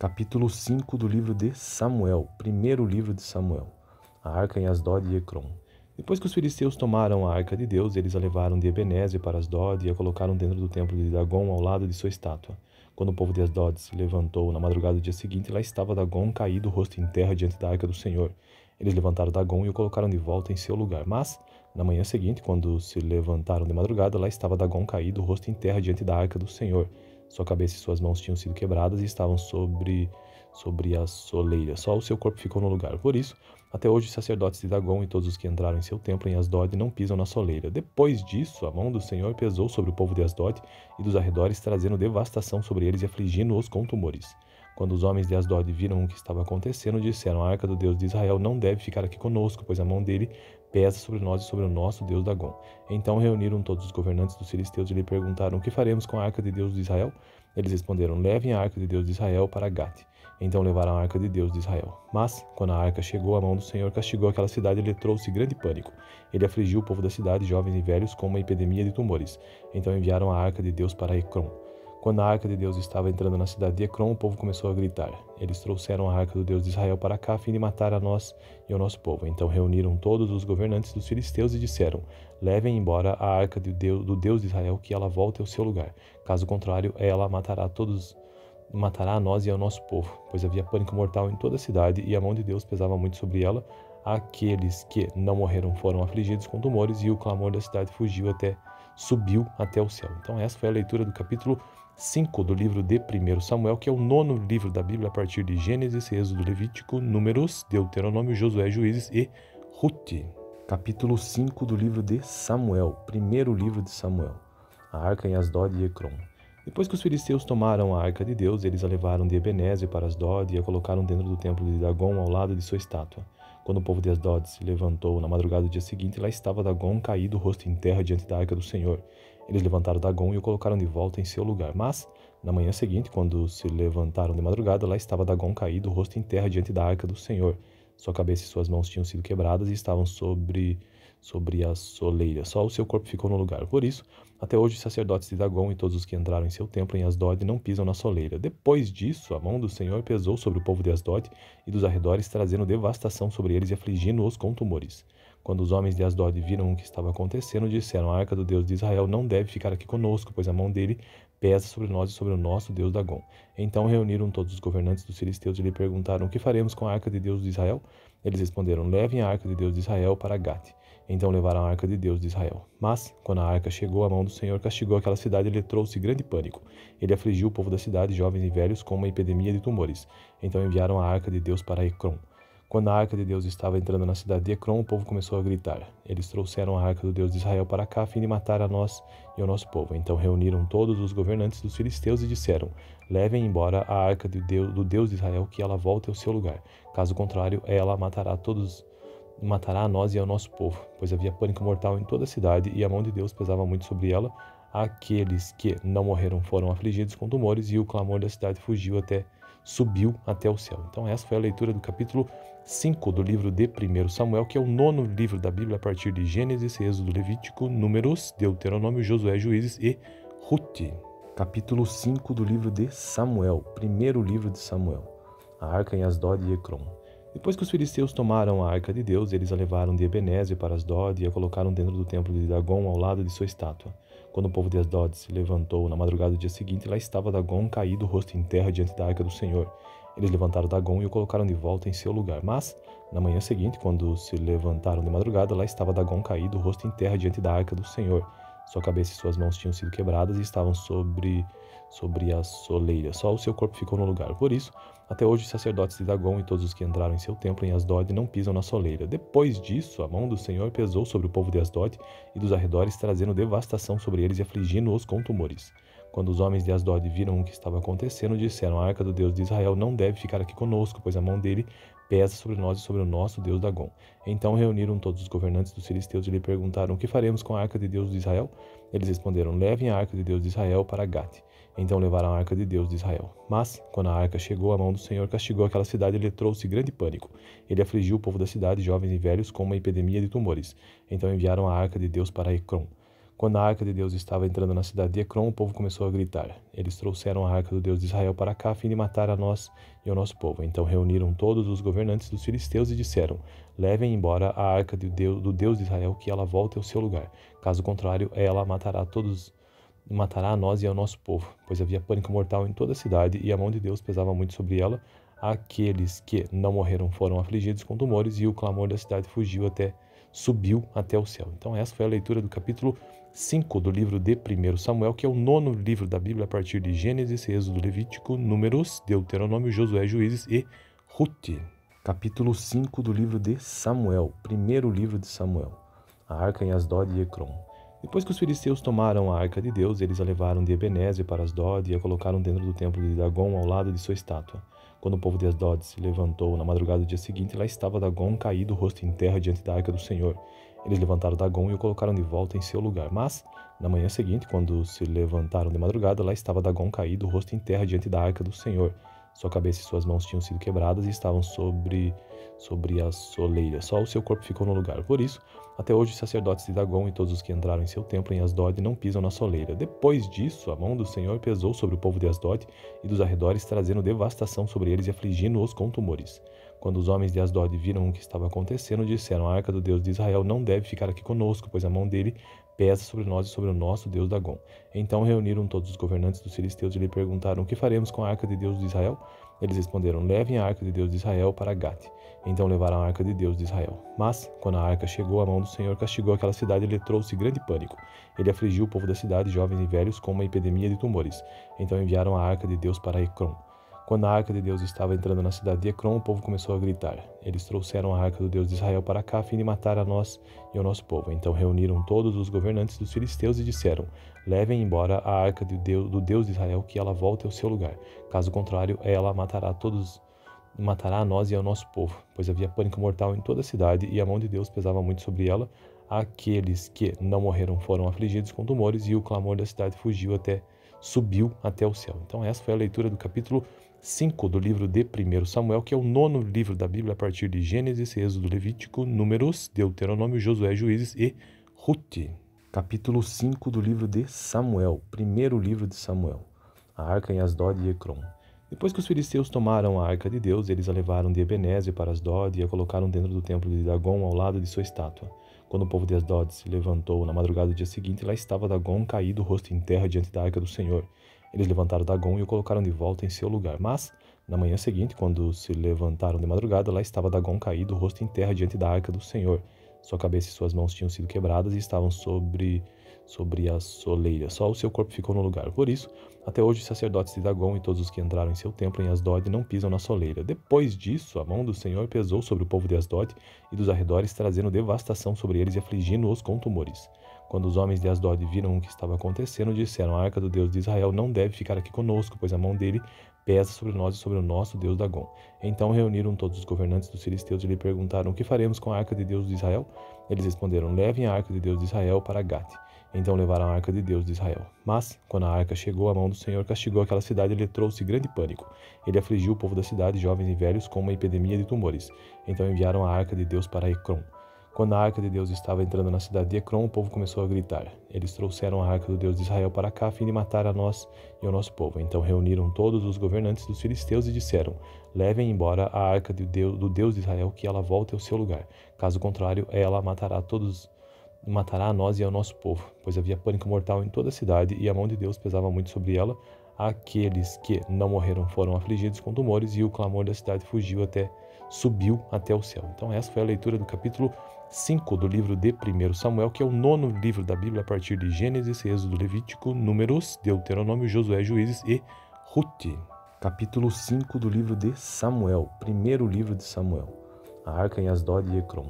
Capítulo 5 do livro de Samuel, primeiro livro de Samuel. A arca em Asdod e Ecrom. Depois que os filisteus tomaram a arca de Deus, eles a levaram de Ebenezer para Asdod e a colocaram dentro do templo de Dagon ao lado de sua estátua. Quando o povo de Asdod se levantou na madrugada do dia seguinte, lá estava Dagon caído, rosto em terra, diante da arca do Senhor. Eles levantaram Dagon e o colocaram de volta em seu lugar. Mas, na manhã seguinte, quando se levantaram de madrugada, lá estava Dagon caído, rosto em terra, diante da arca do Senhor. Sua cabeça e suas mãos tinham sido quebradas e estavam sobre a soleira. Só o seu corpo ficou no lugar. Por isso, até hoje os sacerdotes de Dagon e todos os que entraram em seu templo em Asdod não pisam na soleira. Depois disso, a mão do Senhor pesou sobre o povo de Asdod e dos arredores, trazendo devastação sobre eles e afligindo-os com tumores. Quando os homens de Asdod viram o que estava acontecendo, disseram: a arca do Deus de Israel não deve ficar aqui conosco, pois a mão dele pesa sobre nós e sobre o nosso Deus Dagon. Então reuniram todos os governantes dos filisteus e lhe perguntaram: o que faremos com a arca de Deus de Israel? Eles responderam: levem a arca de Deus de Israel para Gate. Então levaram a arca de Deus de Israel. Mas, quando a arca chegou, a mão do Senhor castigou aquela cidade e lhe trouxe grande pânico. Ele afligiu o povo da cidade, jovens e velhos, com uma epidemia de tumores. Então enviaram a arca de Deus para Ecrom. Quando a arca de Deus estava entrando na cidade de Ecrom, o povo começou a gritar. Eles trouxeram a arca do Deus de Israel para cá, a fim de matar a nós e ao nosso povo. Então reuniram todos os governantes dos filisteus e disseram: levem embora a arca do Deus de Israel, que ela volte ao seu lugar. Caso contrário, ela matará a nós e ao nosso povo, pois havia pânico mortal em toda a cidade e a mão de Deus pesava muito sobre ela. Aqueles que não morreram foram afligidos com tumores e o clamor da cidade subiu até o céu. Então essa foi a leitura do capítulo 5 do livro de 1 Samuel, que é o 9º livro da Bíblia, a partir de Gênesis, Êxodo, Levítico, Números, Deuteronômio, Josué, Juízes e Ruth. Capítulo 5 do livro de Samuel, primeiro livro de Samuel. A arca em Asdod e Ecrom. Depois que os filisteus tomaram a arca de Deus, eles a levaram de Ebenezer para Asdod e a colocaram dentro do templo de Dagon ao lado de sua estátua. Quando o povo de Asdod se levantou na madrugada do dia seguinte, lá estava Dagon caído, rosto em terra, diante da arca do Senhor. Eles levantaram Dagon e o colocaram de volta em seu lugar. Mas, na manhã seguinte, quando se levantaram de madrugada, lá estava Dagon caído, rosto em terra, diante da arca do Senhor. Sua cabeça e suas mãos tinham sido quebradas e estavam sobre a soleira. Só o seu corpo ficou no lugar. Por isso, até hoje os sacerdotes de Dagon e todos os que entraram em seu templo em Asdod não pisam na soleira. Depois disso, a mão do Senhor pesou sobre o povo de Asdod e dos arredores, trazendo devastação sobre eles e afligindo-os com tumores. Quando os homens de Asdod viram o que estava acontecendo, disseram: a arca do Deus de Israel não deve ficar aqui conosco, pois a mão dele pesa sobre nós e sobre o nosso Deus Dagon. Então reuniram todos os governantes dos filisteus e lhe perguntaram: o que faremos com a arca de Deus de Israel? Eles responderam: levem a arca de Deus de Israel para Gate. Então levaram a arca de Deus de Israel. Mas, quando a arca chegou, a mão do Senhor castigou aquela cidade e lhe trouxe grande pânico. Ele afligiu o povo da cidade, jovens e velhos, com uma epidemia de tumores. Então enviaram a arca de Deus para Ecrom. Quando a arca de Deus estava entrando na cidade de Ecrom, o povo começou a gritar. Eles trouxeram a arca do Deus de Israel para cá, a fim de matar a nós e ao nosso povo. Então reuniram todos os governantes dos filisteus e disseram: levem embora a arca do Deus de Israel, que ela volte ao seu lugar. Caso contrário, ela matará a nós e ao nosso povo, pois havia pânico mortal em toda a cidade e a mão de Deus pesava muito sobre ela. Aqueles que não morreram foram afligidos com tumores e o clamor da cidade subiu até o céu. Então essa foi a leitura do capítulo 5 do livro de 1 Samuel, que é o 9º livro da Bíblia, a partir de Gênesis, Êxodo, Levítico, Números, Deuteronômio, Josué, Juízes e Ruth. Capítulo 5 do livro de Samuel, primeiro livro de Samuel. A arca em Asdod e Ecrom. Depois que os filisteus tomaram a arca de Deus, eles a levaram de Ebenezer para Asdod e a colocaram dentro do templo de Dagon ao lado de sua estátua. Quando o povo de Asdod se levantou na madrugada do dia seguinte, lá estava Dagon caído, rosto em terra, diante da arca do Senhor. Eles levantaram Dagon e o colocaram de volta em seu lugar. Mas, na manhã seguinte, quando se levantaram de madrugada, lá estava Dagon caído, rosto em terra, diante da arca do Senhor. Sua cabeça e suas mãos tinham sido quebradas e estavam sobre a soleira. Só o seu corpo ficou no lugar. Por isso, até hoje os sacerdotes de Dagon e todos os que entraram em seu templo em Asdod não pisam na soleira. Depois disso, a mão do Senhor pesou sobre o povo de Asdod e dos arredores, trazendo devastação sobre eles e afligindo-os com tumores. Quando os homens de Asdod viram o que estava acontecendo, disseram: a arca do Deus de Israel não deve ficar aqui conosco, pois a mão dele pesa sobre nós e sobre o nosso Deus Dagon. Então reuniram todos os governantes dos filisteus e lhe perguntaram: o que faremos com a arca de Deus de Israel? Eles responderam: levem a arca de Deus de Israel para Gate. Então levaram a arca de Deus de Israel. Mas, quando a arca chegou, a mão do Senhor castigou aquela cidade e lhe trouxe grande pânico. Ele afligiu o povo da cidade, jovens e velhos, com uma epidemia de tumores. Então enviaram a arca de Deus para Ecrom. Quando a arca de Deus estava entrando na cidade de Ecrom, o povo começou a gritar. Eles trouxeram a arca do Deus de Israel para cá a fim de matar a nós e ao nosso povo. Então reuniram todos os governantes dos filisteus e disseram: levem embora a arca do Deus de Israel, que ela volte ao seu lugar. Caso contrário, ela matará a nós e ao nosso povo, pois havia pânico mortal em toda a cidade e a mão de Deus pesava muito sobre ela. Aqueles que não morreram foram afligidos com tumores e o clamor da cidade subiu até o céu. Então essa foi a leitura do capítulo 5 do livro de 1 Samuel, que é o 9º livro da Bíblia a partir de Gênesis, Êxodo, Levítico, Números, Deuteronômio, Josué, Juízes e Rute. Capítulo 5 do livro de Samuel, primeiro livro de Samuel. A arca em Asdod e Ecrom. Depois que os filisteus tomaram a arca de Deus, eles a levaram de Ebenezer para Asdod e a colocaram dentro do templo de Dagom ao lado de sua estátua. Quando o povo de Asdod se levantou na madrugada do dia seguinte, lá estava Dagom caído, rosto em terra, diante da arca do Senhor. Eles levantaram Dagom e o colocaram de volta em seu lugar. Mas, na manhã seguinte, quando se levantaram de madrugada, lá estava Dagom caído, rosto em terra, diante da arca do Senhor. Sua cabeça e suas mãos tinham sido quebradas e estavam sobre a soleira. Só o seu corpo ficou no lugar. Por isso, até hoje, os sacerdotes de Dagom e todos os que entraram em seu templo em Asdod não pisam na soleira. Depois disso, a mão do Senhor pesou sobre o povo de Asdod e dos arredores, trazendo devastação sobre eles e afligindo-os com tumores. Quando os homens de Asdod viram o que estava acontecendo, disseram: a arca do Deus de Israel não deve ficar aqui conosco, pois a mão dele pesa sobre nós e sobre o nosso Deus Dagom. Então reuniram todos os governantes dos filisteus e lhe perguntaram: o que faremos com a arca de Deus de Israel? Eles responderam: levem a arca de Deus de Israel para Gate. Então levaram a arca de Deus de Israel. Mas, quando a arca chegou, a mão do Senhor castigou aquela cidade e lhe trouxe grande pânico. Ele afligiu o povo da cidade, jovens e velhos, com uma epidemia de tumores. Então enviaram a arca de Deus para Ecrom. Quando a arca de Deus estava entrando na cidade de Ecrom, o povo começou a gritar. Eles trouxeram a arca do Deus de Israel para cá a fim de matar a nós e ao nosso povo. Então reuniram todos os governantes dos filisteus e disseram: levem embora a arca do Deus de Israel, que ela volte ao seu lugar. Caso contrário, ela matará a nós e ao nosso povo, pois havia pânico mortal em toda a cidade e a mão de Deus pesava muito sobre ela. Aqueles que não morreram foram afligidos com tumores e o clamor da cidade subiu até o céu. Então essa foi a leitura do capítulo 5 do livro de 1 Samuel, que é o 9º livro da Bíblia a partir de Gênesis, Êxodo, Levítico, Números, Deuteronômio, Josué, Juízes e Rute. Capítulo 5 do livro de Samuel, primeiro livro de Samuel. A arca em Asdod e Ecrom. Depois que os filisteus tomaram a arca de Deus, eles a levaram de Ebenezer para Asdod e a colocaram dentro do templo de Dagom ao lado de sua estátua. Quando o povo de Asdod se levantou na madrugada do dia seguinte, lá estava Dagom caído, rosto em terra, diante da arca do Senhor. Eles levantaram Dagom e o colocaram de volta em seu lugar. Mas, na manhã seguinte, quando se levantaram de madrugada, lá estava Dagom caído, rosto em terra, diante da arca do Senhor. Sua cabeça e suas mãos tinham sido quebradas e estavam sobre a soleira. Só o seu corpo ficou no lugar. Por isso, até hoje, os sacerdotes de Dagom e todos os que entraram em seu templo em Asdod não pisam na soleira. Depois disso, a mão do Senhor pesou sobre o povo de Asdod e dos arredores, trazendo devastação sobre eles e afligindo-os com tumores. Quando os homens de Asdod viram o que estava acontecendo, disseram: a arca do Deus de Israel não deve ficar aqui conosco, pois a mão dele pesa sobre nós e sobre o nosso Deus Dagom. Então reuniram todos os governantes dos filisteus e lhe perguntaram: o que faremos com a arca de Deus de Israel? Eles responderam: levem a arca de Deus de Israel para Gate. Então levaram a arca de Deus de Israel. Mas, quando a arca chegou, a mão do Senhor castigou aquela cidade e lhe trouxe grande pânico. Ele afligiu o povo da cidade, jovens e velhos, com uma epidemia de tumores. Então enviaram a arca de Deus para Ecrom. Quando a arca de Deus estava entrando na cidade de Ecrom, o povo começou a gritar. Eles trouxeram a arca do Deus de Israel para cá a fim de matar a nós e ao nosso povo. Então reuniram todos os governantes dos filisteus e disseram: levem embora a arca do Deus de Israel, que ela volte ao seu lugar. Caso contrário, ela matará a nós e ao nosso povo, pois havia pânico mortal em toda a cidade e a mão de Deus pesava muito sobre ela. Aqueles que não morreram foram afligidos com tumores e o clamor da cidade subiu até o céu. Então essa foi a leitura do capítulo 5 do livro de 1 Samuel, que é o 9º livro da Bíblia a partir de Gênesis, Êxodo, Levítico, Números, Deuteronômio, Josué, Juízes e Rute. Capítulo 5 do livro de Samuel, primeiro livro de Samuel. A arca em Asdod e Ecrom.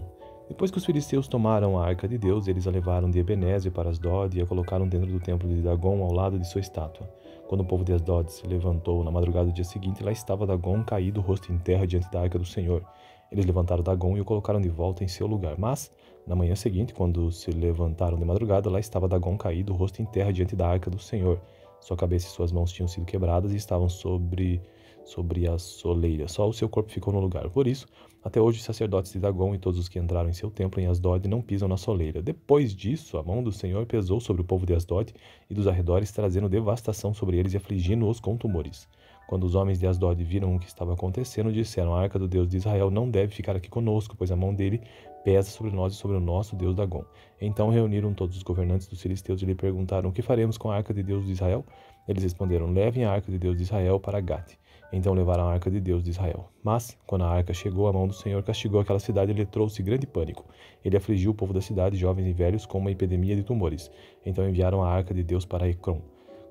Depois que os filisteus tomaram a arca de Deus, eles a levaram de Ebenezer para Asdod e a colocaram dentro do templo de Dagom ao lado de sua estátua. Quando o povo de Asdod se levantou na madrugada do dia seguinte, lá estava Dagom caído, rosto em terra, diante da arca do Senhor. Eles levantaram Dagom e o colocaram de volta em seu lugar. Mas, na manhã seguinte, quando se levantaram de madrugada, lá estava Dagom caído, rosto em terra, diante da arca do Senhor. Sua cabeça e suas mãos tinham sido quebradas e estavam sobre sobre a soleira. Só o seu corpo ficou no lugar. Por isso, até hoje os sacerdotes de Dagom e todos os que entraram em seu templo em Asdod não pisam na soleira. Depois disso, a mão do Senhor pesou sobre o povo de Asdod e dos arredores, trazendo devastação sobre eles e afligindo-os com tumores. Quando os homens de Asdod viram o que estava acontecendo, disseram: a arca do Deus de Israel não deve ficar aqui conosco, pois a mão dele pesa sobre nós e sobre o nosso Deus Dagom. Então reuniram todos os governantes dos filisteus e lhe perguntaram: o que faremos com a arca de Deus de Israel? Eles responderam: levem a arca de Deus de Israel para Gate. Então levaram a arca de Deus de Israel. Mas, quando a arca chegou, a mão do Senhor castigou aquela cidade e lhe trouxe grande pânico. Ele afligiu o povo da cidade, jovens e velhos, com uma epidemia de tumores. Então enviaram a arca de Deus para Ecrom.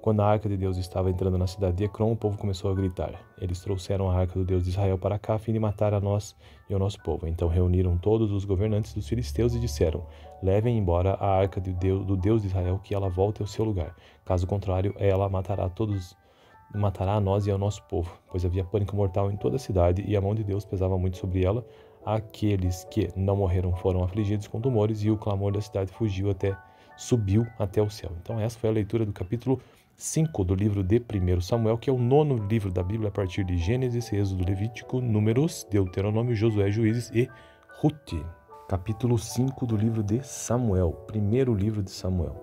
Quando a arca de Deus estava entrando na cidade de Ecrom, o povo começou a gritar. Eles trouxeram a arca do Deus de Israel para cá, a fim de matar a nós e ao nosso povo. Então reuniram todos os governantes dos filisteus e disseram: levem embora a arca do Deus de Israel, que ela volte ao seu lugar. Caso contrário, ela matará a nós e ao nosso povo, pois havia pânico mortal em toda a cidade e a mão de Deus pesava muito sobre ela. Aqueles que não morreram foram afligidos com tumores e o clamor da cidade subiu até o céu. Então essa foi a leitura do capítulo 5 do livro de 1 Samuel, que é o 9º livro da Bíblia a partir de Gênesis, Êxodo, Levítico, Números, Deuteronômio, Josué, Juízes e Rute. Capítulo 5 do livro de Samuel, primeiro livro de Samuel.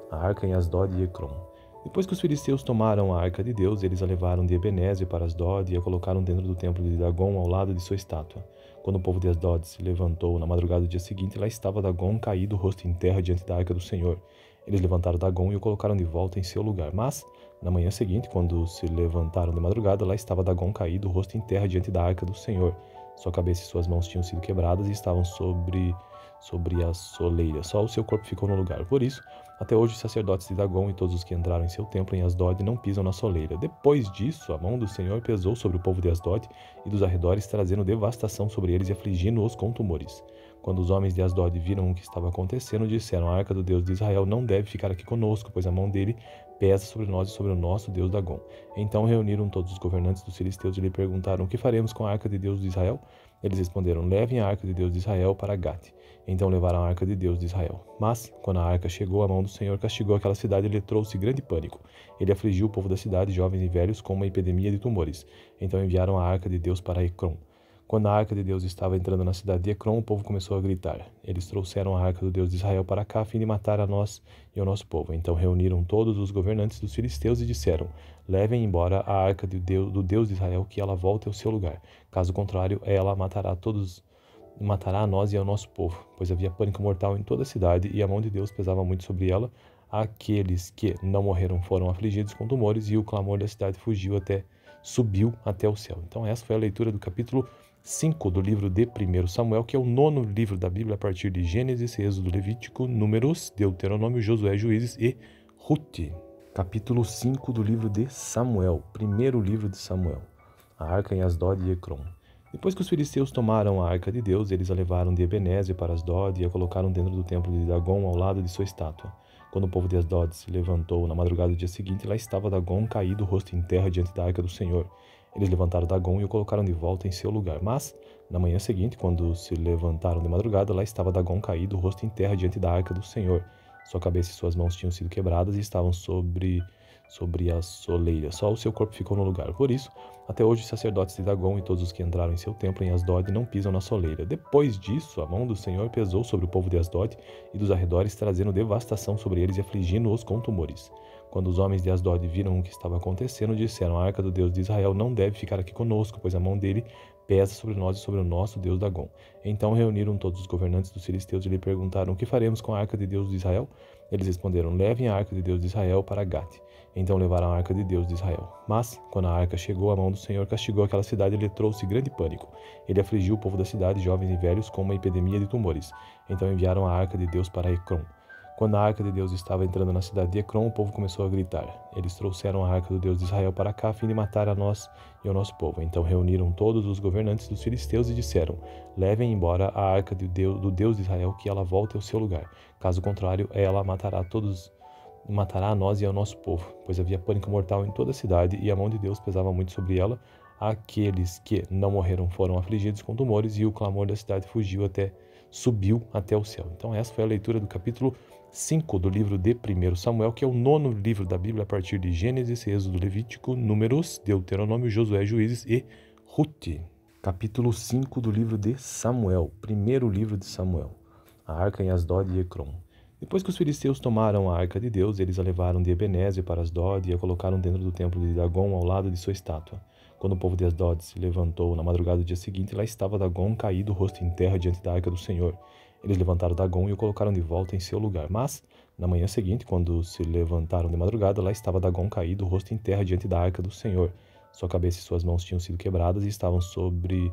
A arca em Asdod e Ecrom. Depois que os filisteus tomaram a arca de Deus, eles a levaram de Ebenezer para Asdod e a colocaram dentro do templo de Dagom, ao lado de sua estátua. Quando o povo de Asdod se levantou na madrugada do dia seguinte, lá estava Dagom caído, rosto em terra, diante da arca do Senhor. Eles levantaram Dagom e o colocaram de volta em seu lugar. Mas, na manhã seguinte, quando se levantaram de madrugada, lá estava Dagom caído, rosto em terra, diante da arca do Senhor. Sua cabeça e suas mãos tinham sido quebradas e estavam sobre a soleira. Só o seu corpo ficou no lugar. Por isso, até hoje os sacerdotes de Dagom e todos os que entraram em seu templo em Asdod não pisam na soleira. Depois disso, a mão do Senhor pesou sobre o povo de Asdod e dos arredores, trazendo devastação sobre eles e afligindo-os com tumores. Quando os homens de Asdod viram o que estava acontecendo, disseram: a arca do Deus de Israel não deve ficar aqui conosco, pois a mão dele pesa sobre nós e sobre o nosso Deus Dagom. Então reuniram todos os governantes dos filisteus e lhe perguntaram: o que faremos com a arca de Deus de Israel? Eles responderam: levem a arca de Deus de Israel para Gate. Então levaram a arca de Deus de Israel. Mas, quando a arca chegou, a mão do Senhor castigou aquela cidade e lhe trouxe grande pânico. Ele afligiu o povo da cidade, jovens e velhos, com uma epidemia de tumores. Então enviaram a arca de Deus para Ecrom. Quando a arca de Deus estava entrando na cidade de Ecrom, o povo começou a gritar. Eles trouxeram a arca do Deus de Israel para cá, a fim de matar a nós e ao nosso povo. Então reuniram todos os governantes dos filisteus e disseram: levem embora a arca do Deus de Israel, que ela volte ao seu lugar. Caso contrário, ela matará a nós e ao nosso povo, pois havia pânico mortal em toda a cidade e a mão de Deus pesava muito sobre ela. Aqueles que não morreram foram afligidos com tumores e o clamor da cidade subiu até o céu. Então essa foi a leitura do capítulo 5 do livro de 1 Samuel, que é o 9º livro da Bíblia a partir de Gênesis, Êxodo, Levítico, Números, Deuteronômio, Josué, Juízes e Rute. Capítulo 5 do livro de Samuel, primeiro livro de Samuel. A arca em Asdod e Ecrom. Depois que os filisteus tomaram a arca de Deus, eles a levaram de Ebenezer para Asdod e a colocaram dentro do templo de Dagom, ao lado de sua estátua. Quando o povo de Asdod se levantou na madrugada do dia seguinte, lá estava Dagom caído, rosto em terra, diante da arca do Senhor. Eles levantaram Dagom e o colocaram de volta em seu lugar. Mas, na manhã seguinte, quando se levantaram de madrugada, lá estava Dagom caído, rosto em terra, diante da arca do Senhor. Sua cabeça e suas mãos tinham sido quebradas e estavam sobre a soleira. Só o seu corpo ficou no lugar. Por isso, até hoje os sacerdotes de Dagom e todos os que entraram em seu templo em Asdod não pisam na soleira. Depois disso, a mão do Senhor pesou sobre o povo de Asdod e dos arredores, trazendo devastação sobre eles e afligindo-os com tumores. Quando os homens de Asdod viram o que estava acontecendo, disseram: a arca do Deus de Israel não deve ficar aqui conosco, pois a mão dele pesa sobre nós e sobre o nosso Deus Dagom. Então reuniram todos os governantes dos filisteus e lhe perguntaram: o que faremos com a arca de Deus de Israel? Eles responderam: levem a arca de Deus de Israel para Gate. Então levaram a arca de Deus de Israel. Mas, quando a arca chegou, a mão do Senhor castigou aquela cidade e lhe trouxe grande pânico. Ele afligiu o povo da cidade, jovens e velhos, com uma epidemia de tumores. Então enviaram a arca de Deus para Ecrom. Quando a arca de Deus estava entrando na cidade de Ecrom, o povo começou a gritar. Eles trouxeram a arca do Deus de Israel para cá, a fim de matar a nós e ao nosso povo. Então reuniram todos os governantes dos filisteus e disseram: levem embora a arca do Deus de Israel, que ela volte ao seu lugar. Caso contrário, ela matará a nós e ao nosso povo, pois havia pânico mortal em toda a cidade e a mão de Deus pesava muito sobre ela. Aqueles que não morreram foram afligidos com tumores e o clamor da cidade subiu até o céu. Então essa foi a leitura do capítulo 5 do livro de 1 Samuel, que é o nono livro da Bíblia a partir de Gênesis, Êxodo, Levítico, Números, Deuteronômio, Josué, Juízes e Rute. Capítulo 5 do livro de Samuel, primeiro livro de Samuel. A arca em Asdod e Ecrom. Depois que os filisteus tomaram a arca de Deus, eles a levaram de Ebenezer para Asdod e a colocaram dentro do templo de Dagom ao lado de sua estátua. Quando o povo de Asdod se levantou na madrugada do dia seguinte, lá estava Dagom caído, rosto em terra, diante da arca do Senhor. Eles levantaram Dagom e o colocaram de volta em seu lugar. Mas, na manhã seguinte, quando se levantaram de madrugada, lá estava Dagom caído, rosto em terra, diante da arca do Senhor. Sua cabeça e suas mãos tinham sido quebradas e estavam sobre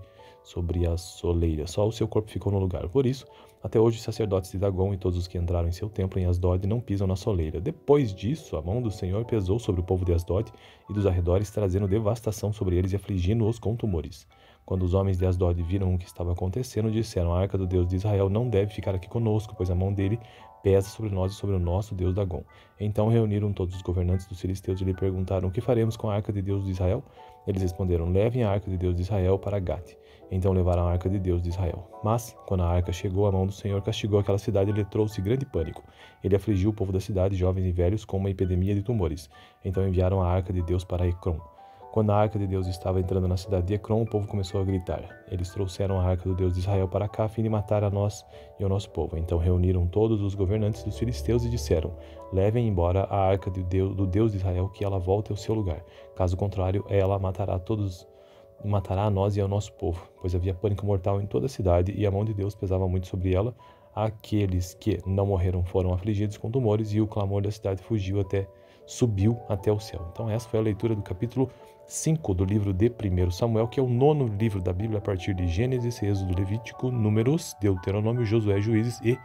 a soleira. Só o seu corpo ficou no lugar. Por isso, até hoje os sacerdotes de Dagom e todos os que entraram em seu templo em Asdod não pisam na soleira. Depois disso, a mão do Senhor pesou sobre o povo de Asdod e dos arredores, trazendo devastação sobre eles e afligindo-os com tumores. Quando os homens de Asdod viram o que estava acontecendo, disseram: a arca do Deus de Israel não deve ficar aqui conosco, pois a mão dele pesa sobre nós e sobre o nosso Deus Dagom. Então reuniram todos os governantes dos filisteus e lhe perguntaram: o que faremos com a arca de Deus de Israel? Eles responderam: levem a arca de Deus de Israel para Gate. Então levaram a arca de Deus de Israel. Mas, quando a arca chegou, a mão do Senhor castigou aquela cidade e lhe trouxe grande pânico. Ele afligiu o povo da cidade, jovens e velhos, com uma epidemia de tumores. Então enviaram a arca de Deus para Ecrom. Quando a arca de Deus estava entrando na cidade de Ecrom, o povo começou a gritar. Eles trouxeram a arca do Deus de Israel para cá, a fim de matar a nós e ao nosso povo. Então reuniram todos os governantes dos filisteus e disseram: levem embora a arca do Deus de Israel, que ela volte ao seu lugar. Caso contrário, ela matará a nós e ao nosso povo, pois havia pânico mortal em toda a cidade e a mão de Deus pesava muito sobre ela. Aqueles que não morreram foram afligidos com tumores e o clamor da cidade subiu até o céu. Então essa foi a leitura do capítulo 5 do livro de 1 Samuel, que é o nono livro da Bíblia a partir de Gênesis, Êxodo, Levítico, Números, Deuteronômio, Josué, Juízes e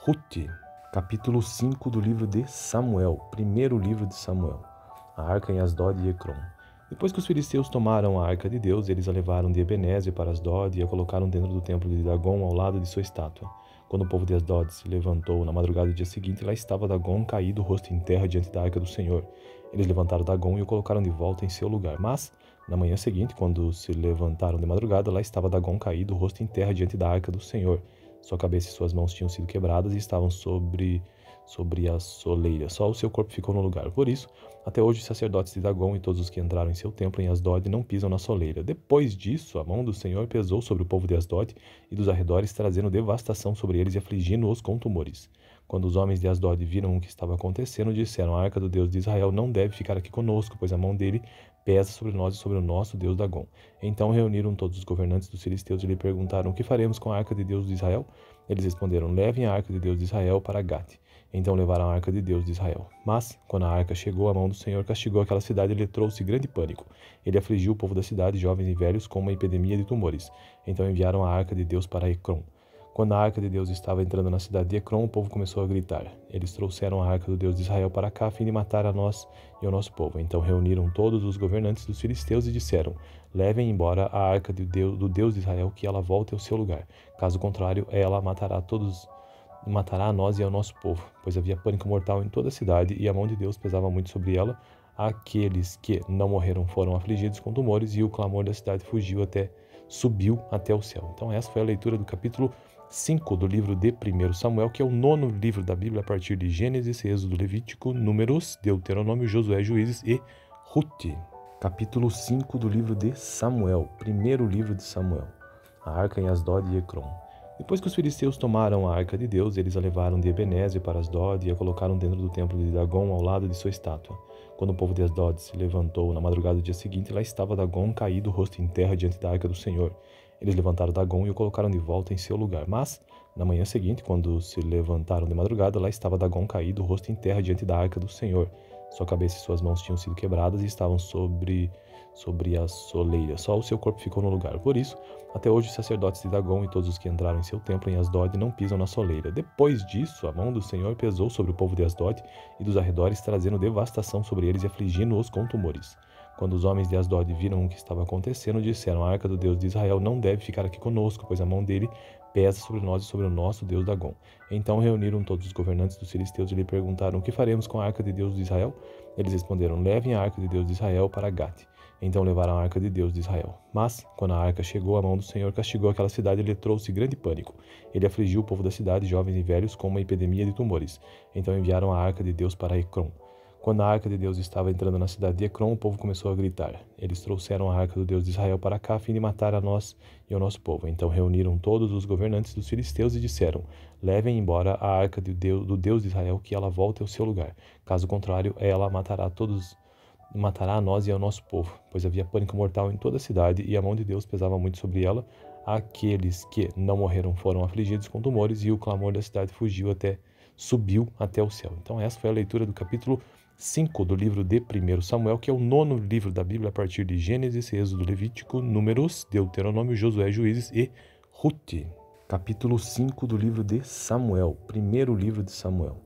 Rute. Capítulo 5 do livro de Samuel, primeiro livro de Samuel. A arca em Asdod e Ecrom. Depois que os filisteus tomaram a arca de Deus, eles a levaram de Ebenezer para Asdod e a colocaram dentro do templo de Dagom ao lado de sua estátua. Quando o povo de Asdod se levantou na madrugada do dia seguinte, lá estava Dagom caído, rosto em terra, diante da arca do Senhor. Eles levantaram Dagom e o colocaram de volta em seu lugar. Mas, na manhã seguinte, quando se levantaram de madrugada, lá estava Dagom caído, rosto em terra, diante da arca do Senhor. Sua cabeça e suas mãos tinham sido quebradas e estavam sobre a soleira. Só o seu corpo ficou no lugar. Por isso, até hoje os sacerdotes de Dagom e todos os que entraram em seu templo em Asdod não pisam na soleira. Depois disso, a mão do Senhor pesou sobre o povo de Asdod e dos arredores, trazendo devastação sobre eles e afligindo-os com tumores. Quando os homens de Asdod viram o que estava acontecendo, disseram: a arca do Deus de Israel não deve ficar aqui conosco, pois a mão dele pesa sobre nós e sobre o nosso Deus Dagom. Então reuniram todos os governantes dos filisteus e lhe perguntaram: o que faremos com a arca de Deus de Israel? Eles responderam: levem a arca de Deus de Israel para Gate. Então levaram a arca de Deus de Israel. Mas, quando a arca chegou, a mão do Senhor castigou aquela cidade e lhe trouxe grande pânico. Ele afligiu o povo da cidade, jovens e velhos, com uma epidemia de tumores. Então enviaram a arca de Deus para Ecrom. Quando a arca de Deus estava entrando na cidade de Ecrom, o povo começou a gritar. Eles trouxeram a arca do Deus de Israel para cá, a fim de matar a nós e ao nosso povo. Então reuniram todos os governantes dos filisteus e disseram: levem embora a arca do Deus de Israel, que ela volte ao seu lugar. Caso contrário, ela matará a nós e ao nosso povo, pois havia pânico mortal em toda a cidade e a mão de Deus pesava muito sobre ela. Aqueles que não morreram foram afligidos com tumores e o clamor da cidade subiu até o céu. Então essa foi a leitura do capítulo 5 do livro de 1 Samuel, que é o nono livro da Bíblia a partir de Gênesis, Êxodo, Levítico, Números, Deuteronômio, Josué, Juízes e Rute. Capítulo 5 do livro de Samuel, primeiro livro de Samuel. A arca em Asdod e Ecrom. Depois que os filisteus tomaram a arca de Deus, eles a levaram de Ebenezer para Asdod e a colocaram dentro do templo de Dagom ao lado de sua estátua. Quando o povo de Asdod se levantou na madrugada do dia seguinte, lá estava Dagom caído, rosto em terra, diante da arca do Senhor. Eles levantaram Dagom e o colocaram de volta em seu lugar. Mas, na manhã seguinte, quando se levantaram de madrugada, lá estava Dagom caído, rosto em terra, diante da arca do Senhor. Sua cabeça e suas mãos tinham sido quebradas e estavam sobre a soleira. Só o seu corpo ficou no lugar. Por isso, até hoje os sacerdotes de Dagom e todos os que entraram em seu templo em Asdod não pisam na soleira. Depois disso, a mão do Senhor pesou sobre o povo de Asdod e dos arredores, trazendo devastação sobre eles e afligindo-os com tumores. Quando os homens de Asdod viram o que estava acontecendo, disseram: a arca do Deus de Israel não deve ficar aqui conosco, pois a mão dele pesa sobre nós e sobre o nosso Deus Dagom. Então reuniram todos os governantes dos filisteus e lhe perguntaram: o que faremos com a arca de Deus de Israel? Eles responderam: levem a arca de Deus de Israel para Gate. Então levaram a arca de Deus de Israel. Mas, quando a arca chegou, a mão do Senhor castigou aquela cidade e lhe trouxe grande pânico. Ele afligiu o povo da cidade, jovens e velhos, com uma epidemia de tumores. Então enviaram a arca de Deus para Ecrom. Quando a arca de Deus estava entrando na cidade de Ecrom, o povo começou a gritar. Eles trouxeram a arca do Deus de Israel para cá, a fim de matar a nós e ao nosso povo. Então reuniram todos os governantes dos filisteus e disseram: levem embora a arca do Deus de Israel, que ela volte ao seu lugar. Caso contrário, ela matará a nós e ao nosso povo, pois havia pânico mortal em toda a cidade e a mão de Deus pesava muito sobre ela. Aqueles que não morreram foram afligidos com tumores e o clamor da cidade subiu até o céu. Então essa foi a leitura do capítulo 5 do livro de 1 Samuel, que é o 9º livro da Bíblia a partir de Gênesis, Êxodo, Levítico, Números, Deuteronômio, Josué, Juízes e Rute. Capítulo 5 do livro de Samuel, primeiro livro de Samuel.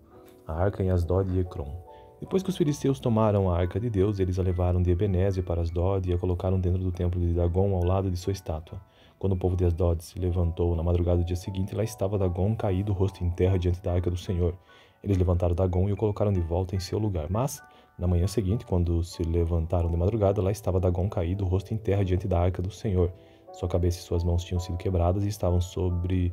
A arca em Asdod e Ecrom. Depois que os filisteus tomaram a arca de Deus, eles a levaram de Ebenezer para Asdod e a colocaram dentro do templo de Dagom, ao lado de sua estátua. Quando o povo de Asdod se levantou na madrugada do dia seguinte, lá estava Dagom caído, rosto em terra, diante da arca do Senhor. Eles levantaram Dagom e o colocaram de volta em seu lugar. Mas, na manhã seguinte, quando se levantaram de madrugada, lá estava Dagom caído, rosto em terra, diante da arca do Senhor. Sua cabeça e suas mãos tinham sido quebradas e estavam sobre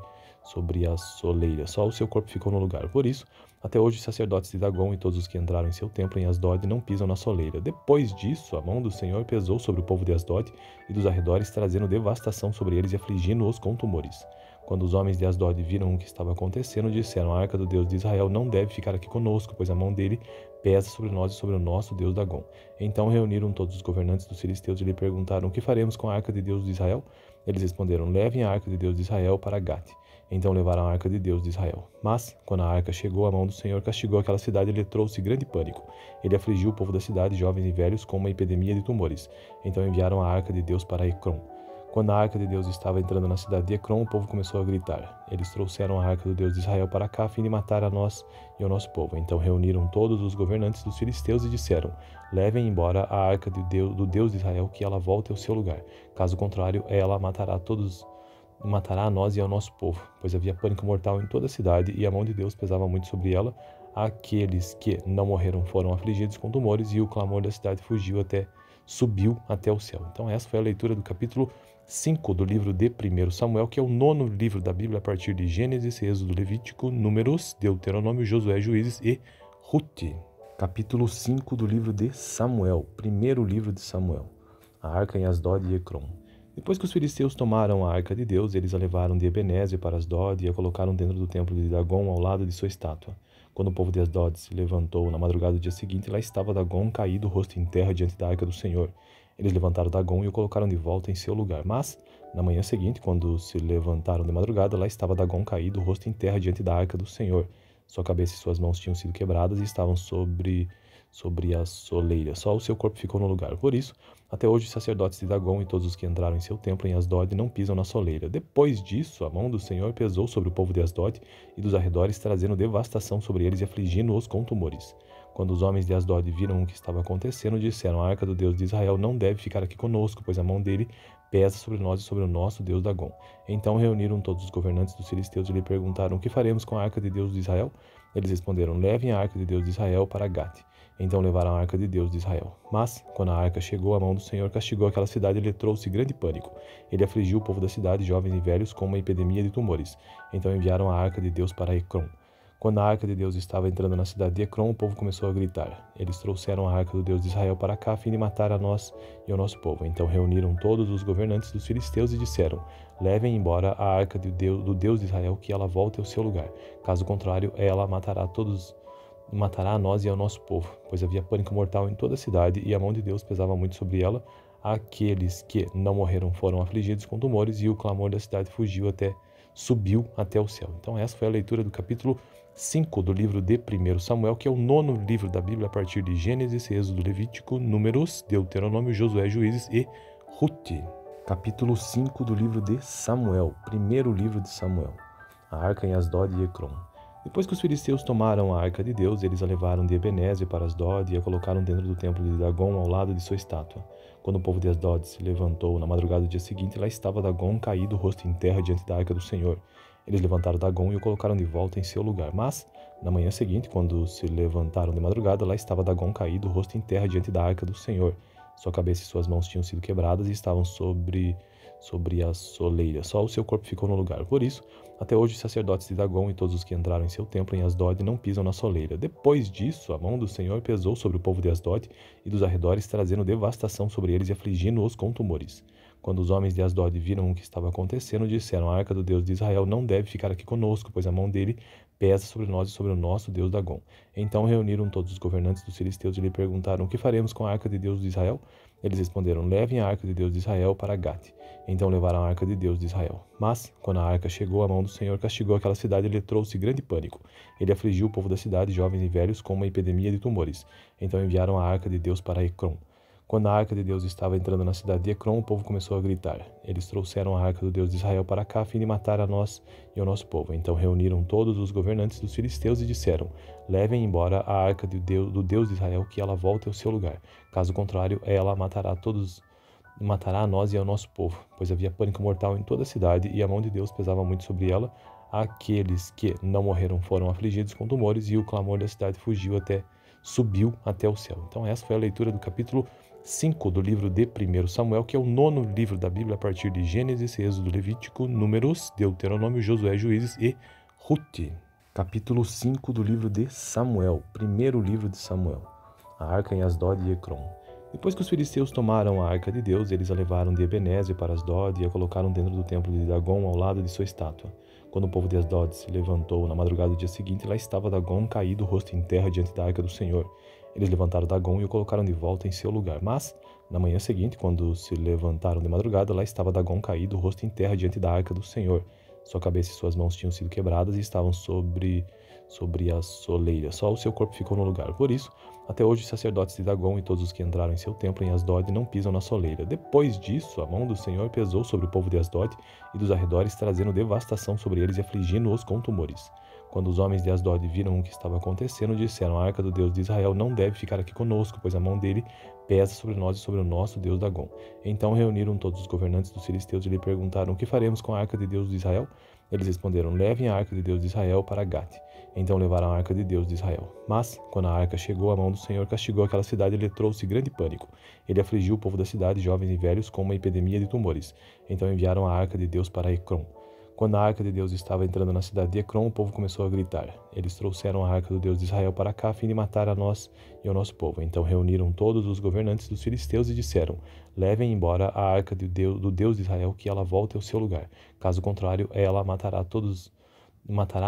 a soleira. Só o seu corpo ficou no lugar. Por isso, até hoje, os sacerdotes de Dagom e todos os que entraram em seu templo em Asdod não pisam na soleira. Depois disso, a mão do Senhor pesou sobre o povo de Asdod e dos arredores, trazendo devastação sobre eles e afligindo-os com tumores. Quando os homens de Asdod viram o que estava acontecendo, disseram: a arca do Deus de Israel não deve ficar aqui conosco, pois a mão dele pesa sobre nós e sobre o nosso Deus Dagom. Então reuniram todos os governantes dos filisteus e lhe perguntaram: o que faremos com a arca de Deus de Israel? Eles responderam: levem a arca de Deus de Israel para Gate. Então levaram a arca de Deus de Israel. Mas, quando a arca chegou, a mão do Senhor castigou aquela cidade e lhe trouxe grande pânico. Ele afligiu o povo da cidade, jovens e velhos, com uma epidemia de tumores. Então enviaram a arca de Deus para Ecrom. Quando a arca de Deus estava entrando na cidade de Ecrom, o povo começou a gritar. Eles trouxeram a arca do Deus de Israel para cá, a fim de matar a nós e ao nosso povo. Então reuniram todos os governantes dos filisteus e disseram: levem embora a arca do Deus de Israel, que ela volte ao seu lugar. Caso contrário, ela matará a nós e ao nosso povo, pois havia pânico mortal em toda a cidade e a mão de Deus pesava muito sobre ela. Aqueles que não morreram foram afligidos com tumores e o clamor da cidade subiu até o céu. Então essa foi a leitura do capítulo 5 do livro de 1 Samuel, que é o 9º livro da Bíblia a partir de Gênesis, Êxodo, Levítico, Números, Deuteronômio, Josué, Juízes e Rute. Capítulo 5 do livro de Samuel, primeiro livro de Samuel. A arca em Asdod e Ecrom. Depois que os filisteus tomaram a arca de Deus, eles a levaram de Ebenezer para Asdod e a colocaram dentro do templo de Dagom, ao lado de sua estátua. Quando o povo de Asdod se levantou na madrugada do dia seguinte, lá estava Dagom caído, rosto em terra, diante da arca do Senhor. Eles levantaram Dagom e o colocaram de volta em seu lugar. Mas, na manhã seguinte, quando se levantaram de madrugada, lá estava Dagom caído, rosto em terra, diante da arca do Senhor. Sua cabeça e suas mãos tinham sido quebradas e estavam sobre a soleira. Só o seu corpo ficou no lugar. Por isso, até hoje, os sacerdotes de Dagom e todos os que entraram em seu templo em Asdod não pisam na soleira. Depois disso, a mão do Senhor pesou sobre o povo de Asdod e dos arredores, trazendo devastação sobre eles e afligindo-os com tumores. Quando os homens de Asdod viram o que estava acontecendo, disseram: a arca do Deus de Israel não deve ficar aqui conosco, pois a mão dele pesa sobre nós e sobre o nosso Deus Dagom. Então reuniram todos os governantes dos filisteus e lhe perguntaram: o que faremos com a arca de Deus de Israel? Eles responderam: levem a arca de Deus de Israel para Gate. Então levaram a arca de Deus de Israel. Mas, quando a arca chegou, a mão do Senhor castigou aquela cidade e lhe trouxe grande pânico. Ele afligiu o povo da cidade, jovens e velhos, com uma epidemia de tumores. Então enviaram a arca de Deus para Ecrom. Quando a arca de Deus estava entrando na cidade de Ecrom, o povo começou a gritar. Eles trouxeram a arca do Deus de Israel para cá, a fim de matar a nós e ao nosso povo. Então reuniram todos os governantes dos filisteus e disseram: levem embora a arca do Deus de Israel, que ela volte ao seu lugar. Caso contrário, ela matará a nós e ao nosso povo, pois havia pânico mortal em toda a cidade e a mão de Deus pesava muito sobre ela. Aqueles que não morreram foram afligidos com tumores e o clamor da cidade subiu até o céu. Então essa foi a leitura do capítulo 5 do livro de 1 Samuel, que é o 9º livro da Bíblia a partir de Gênesis, Êxodo, Levítico, Números, Deuteronômio, Josué, Juízes e Rute. Capítulo 5 do livro de Samuel, primeiro livro de Samuel. A arca em Asdod e Ecrom. Depois que os filisteus tomaram a arca de Deus, eles a levaram de Ebenezer para Asdod e a colocaram dentro do templo de Dagom, ao lado de sua estátua. Quando o povo de Asdod se levantou na madrugada do dia seguinte, lá estava Dagom caído, rosto em terra, diante da arca do Senhor. Eles levantaram Dagom e o colocaram de volta em seu lugar. Mas, na manhã seguinte, quando se levantaram de madrugada, lá estava Dagom caído, rosto em terra, diante da arca do Senhor. Sua cabeça e suas mãos tinham sido quebradas e estavam sobre a soleira. Só o seu corpo ficou no lugar. Por isso, até hoje, os sacerdotes de Dagon e todos os que entraram em seu templo em Asdod não pisam na soleira. Depois disso, a mão do Senhor pesou sobre o povo de Asdod e dos arredores, trazendo devastação sobre eles e afligindo-os com tumores. Quando os homens de Asdod viram o que estava acontecendo, disseram: a arca do Deus de Israel não deve ficar aqui conosco, pois a mão dele pesa sobre nós e sobre o nosso Deus Dagon. Então reuniram todos os governantes dos filisteus e lhe perguntaram: o que faremos com a arca de Deus de Israel? Eles responderam: levem a arca de Deus de Israel para Gate. Então levaram a arca de Deus de Israel. Mas, quando a arca chegou, a mão do Senhor castigou aquela cidade e lhe trouxe grande pânico. Ele afligiu o povo da cidade, jovens e velhos, com uma epidemia de tumores. Então enviaram a arca de Deus para Ecrom. Quando a arca de Deus estava entrando na cidade de Ecrom, o povo começou a gritar. Eles trouxeram a arca do Deus de Israel para cá, a fim de matar a nós e ao nosso povo. Então reuniram todos os governantes dos filisteus e disseram: levem embora a arca do Deus de Israel, que ela volte ao seu lugar. Caso contrário, ela matará a nós e ao nosso povo, pois havia pânico mortal em toda a cidade e a mão de Deus pesava muito sobre ela. Aqueles que não morreram foram afligidos com tumores e o clamor da cidade subiu até o céu. Então essa foi a leitura do capítulo 5 do livro de 1 Samuel, que é o 9º livro da Bíblia a partir de Gênesis, Êxodo, Levítico, Números, Deuteronômio, Josué, Juízes e Rute. Capítulo 5 do livro de Samuel, primeiro livro de Samuel. A arca em Asdod e Ecrom. Depois que os filisteus tomaram a arca de Deus, eles a levaram de Ebenezer para Asdod e a colocaram dentro do templo de Dagon, ao lado de sua estátua. Quando o povo de Asdod se levantou na madrugada do dia seguinte, lá estava Dagon caído, rosto em terra, diante da arca do Senhor. Eles levantaram Dagon e o colocaram de volta em seu lugar. Mas, na manhã seguinte, quando se levantaram de madrugada, lá estava Dagon caído, rosto em terra, diante da arca do Senhor. Sua cabeça e suas mãos tinham sido quebradas e estavam sobre a soleira. Só o seu corpo ficou no lugar. Por isso, até hoje, os sacerdotes de Dagon e todos os que entraram em seu templo em Asdod não pisam na soleira. Depois disso, a mão do Senhor pesou sobre o povo de Asdod e dos arredores, trazendo devastação sobre eles e afligindo-os com tumores. Quando os homens de Asdod viram o que estava acontecendo, disseram: a arca do Deus de Israel não deve ficar aqui conosco, pois a mão dele pesa sobre nós e sobre o nosso Deus Dagon. Então reuniram todos os governantes dos filisteus e lhe perguntaram: o que faremos com a arca de Deus de Israel? Eles responderam: levem a arca de Deus de Israel para Gate. Então levaram a arca de Deus de Israel. Mas, quando a arca chegou, a mão do Senhor castigou aquela cidade e lhe trouxe grande pânico. Ele afligiu o povo da cidade, jovens e velhos, com uma epidemia de tumores. Então enviaram a arca de Deus para Ecrom. Quando a arca de Deus estava entrando na cidade de Ecrom, o povo começou a gritar. Eles trouxeram a arca do Deus de Israel para cá, a fim de matar a nós e ao nosso povo. Então reuniram todos os governantes dos filisteus e disseram: levem embora a arca do Deus de Israel, que ela volte ao seu lugar. Caso contrário, ela matará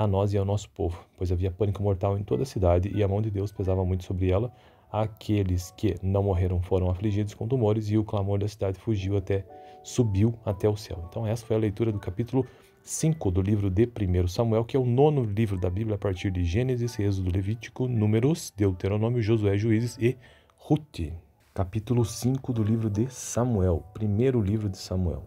a nós e ao nosso povo, pois havia pânico mortal em toda a cidade e a mão de Deus pesava muito sobre ela. Aqueles que não morreram foram afligidos com tumores e o clamor da cidade subiu até o céu. Então essa foi a leitura do capítulo 5 do livro de 1 Samuel, que é o 9º livro da Bíblia a partir de Gênesis, Êxodo, Levítico, Números, Deuteronômio, Josué, Juízes e Rute. Capítulo 5 do livro de Samuel, primeiro livro de Samuel.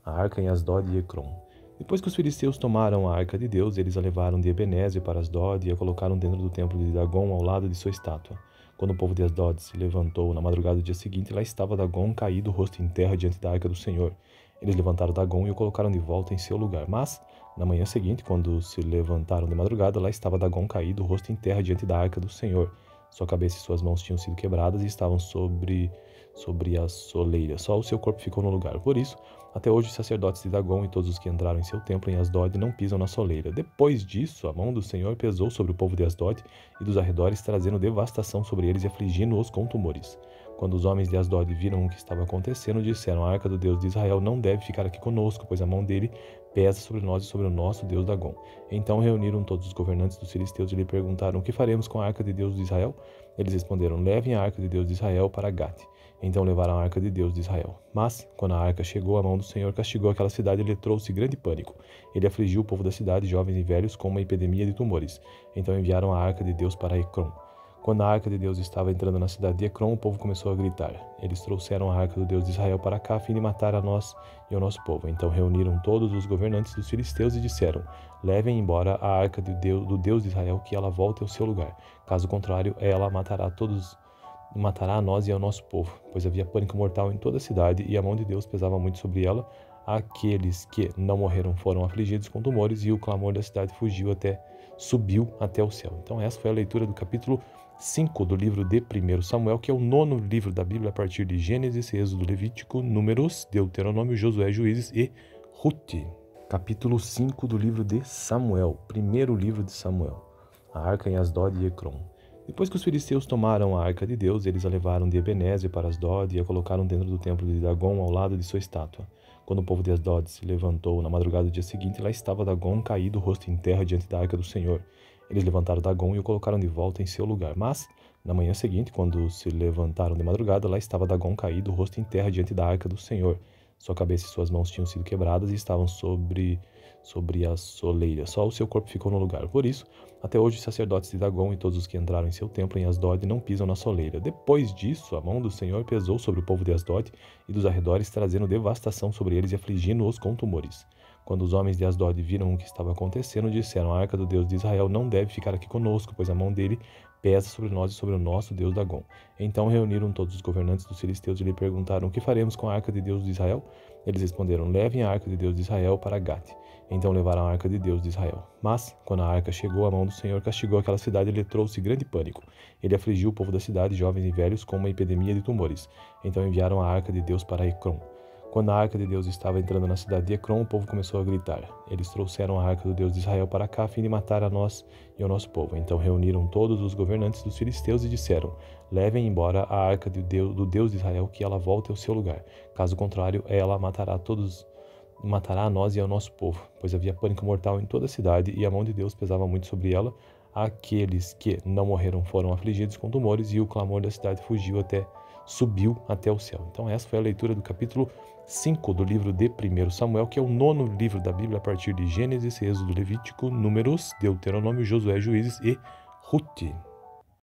A arca em Asdod e Ecrom. Depois que os filisteus tomaram a arca de Deus, eles a levaram de Ebenezer para Asdod e a colocaram dentro do templo de Dagon, ao lado de sua estátua. Quando o povo de Asdod se levantou na madrugada do dia seguinte, lá estava Dagon caído, rosto em terra, diante da arca do Senhor. Eles levantaram Dagon e o colocaram de volta em seu lugar. Mas, na manhã seguinte, quando se levantaram de madrugada, lá estava Dagon caído, rosto em terra, diante da arca do Senhor. Sua cabeça e suas mãos tinham sido quebradas e estavam sobre a soleira. Só o seu corpo ficou no lugar. Por isso, até hoje, os sacerdotes de Dagon e todos os que entraram em seu templo em Asdod não pisam na soleira. Depois disso, a mão do Senhor pesou sobre o povo de Asdod e dos arredores, trazendo devastação sobre eles e afligindo-os com tumores. Quando os homens de Asdod viram o que estava acontecendo, disseram: a arca do Deus de Israel não deve ficar aqui conosco, pois a mão dele pesa sobre nós e sobre o nosso Deus Dagon. Então reuniram todos os governantes dos filisteus e lhe perguntaram: o que faremos com a arca de Deus de Israel? Eles responderam: levem a arca de Deus de Israel para Gate. Então levaram a arca de Deus de Israel. Mas, quando a arca chegou, a mão do Senhor castigou aquela cidade e lhe trouxe grande pânico. Ele afligiu o povo da cidade, jovens e velhos, com uma epidemia de tumores. Então enviaram a arca de Deus para Ecrom. Quando a arca de Deus estava entrando na cidade de Ecrom, o povo começou a gritar. Eles trouxeram a arca do Deus de Israel para cá, a fim de matar a nós e ao nosso povo. Então reuniram todos os governantes dos filisteus e disseram: levem embora a arca do Deus de Israel, que ela volte ao seu lugar. Caso contrário, ela matará a nós e ao nosso povo, pois havia pânico mortal em toda a cidade e a mão de Deus pesava muito sobre ela. Aqueles que não morreram foram afligidos com tumores e o clamor da cidade subiu até o céu. Então essa foi a leitura do capítulo 5 do livro de 1 Samuel, que é o nono livro da Bíblia a partir de Gênesis, Êxodo, Levítico, Números, Deuteronômio, Josué, Juízes e Ruth. Capítulo 5 do livro de Samuel, primeiro livro de Samuel. A arca em Asdod e Ecrom. Depois que os filisteus tomaram a arca de Deus, eles a levaram de Ebenezer para Asdod e a colocaram dentro do templo de Dagom ao lado de sua estátua. Quando o povo de Asdod se levantou na madrugada do dia seguinte, lá estava Dagom caído, rosto em terra, diante da arca do Senhor. Eles levantaram Dagom e o colocaram de volta em seu lugar. Mas, na manhã seguinte, quando se levantaram de madrugada, lá estava Dagom caído, rosto em terra, diante da arca do Senhor. Sua cabeça e suas mãos tinham sido quebradas e estavam sobre a soleira. Só o seu corpo ficou no lugar. Por isso, até hoje, os sacerdotes de Dagom e todos os que entraram em seu templo em Asdod não pisam na soleira. Depois disso, a mão do Senhor pesou sobre o povo de Asdod e dos arredores, trazendo devastação sobre eles e afligindo-os com tumores. Quando os homens de Asdod viram o que estava acontecendo, disseram: a arca do Deus de Israel não deve ficar aqui conosco, pois a mão dele pesa sobre nós e sobre o nosso Deus Dagom. Então reuniram todos os governantes dos filisteus e lhe perguntaram: o que faremos com a arca de Deus de Israel? Eles responderam: levem a arca de Deus de Israel para Gate. Então levaram a arca de Deus de Israel. Mas, quando a arca chegou, a mão do Senhor castigou aquela cidade e lhe trouxe grande pânico. Ele afligiu o povo da cidade, jovens e velhos, com uma epidemia de tumores. Então enviaram a arca de Deus para Ecrom. Quando a arca de Deus estava entrando na cidade de Ecrom, o povo começou a gritar. Eles trouxeram a arca do Deus de Israel para cá, a fim de matar a nós e ao nosso povo. Então reuniram todos os governantes dos filisteus e disseram: levem embora a arca do Deus de Israel, que ela volte ao seu lugar. Caso contrário, ela matará a nós e ao nosso povo, pois havia pânico mortal em toda a cidade e a mão de Deus pesava muito sobre ela. Aqueles que não morreram foram afligidos com tumores e o clamor da cidade subiu até o céu. Então essa foi a leitura do capítulo 5 do livro de 1 Samuel, que é o nono livro da Bíblia a partir de Gênesis, Êxodo, Levítico, Números, Deuteronômio, Josué, Juízes e Ruth.